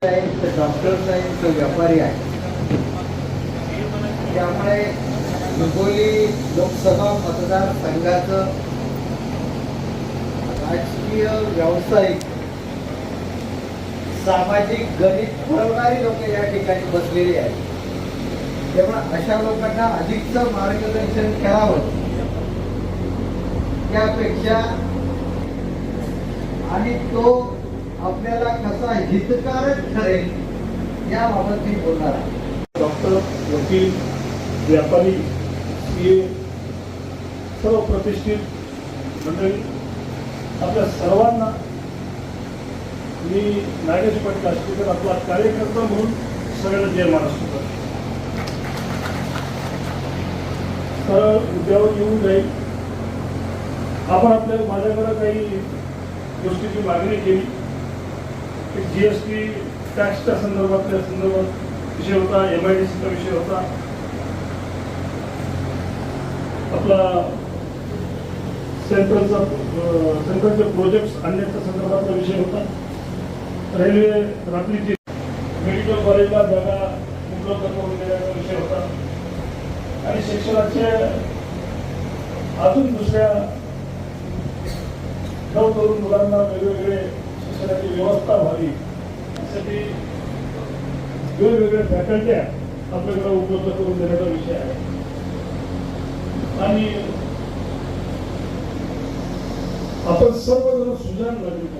Doctors आहेत तो व्यापारी आहे. त्यामुळे हिंगोली लोकसभा मतदारसंघाचं राजकीय व्यावसायिक सामाजिक गणित ठरवणारी लोक या ठिकाणी बसलेली आहेत. तेव्हा अशा लोकांना अधिकचं मार्गदर्शन करावं त्यापेक्षा आणि तो आपल्याला कसा हितकारक ठरेल याबाबत मी बोलणार आहे. डॉक्टर, वकील, व्यापारी, सीए सर्व प्रतिष्ठित मंडळी, आपल्या सर्वांना मी नागेश पाटील आष्टीकर आपला कार्यकर्ता म्हणून सगळ्यांना जय महाराष्ट्र. तर उद्यावर येऊन जाईल. आपण माझ्याकडे काही गोष्टीची मागणी केली. जीएसटी टॅक्सच्या संदर्भात विषय होता, MIDCचा विषय होता, आपला सेंट्रलचे प्रोजेक्ट्स आणण्याच्या संदर्भातला विषय होता, रेल्वे रात्रीची मेडिकल कॉलेजला जागा उपलब्ध करून देण्याचा विषय होता आणि शिक्षणाचे अजून दुसऱ्या तरुण मुलांना वेगवेगळे शिक्षणाची व्यवस्था व्हावी यासाठी वेगवेगळ्या फॅकल्ट्या आपल्याकडे उपलब्ध करून देण्याचा विषय आहे. आणि आपण सर्वजण सुजाण नागरिक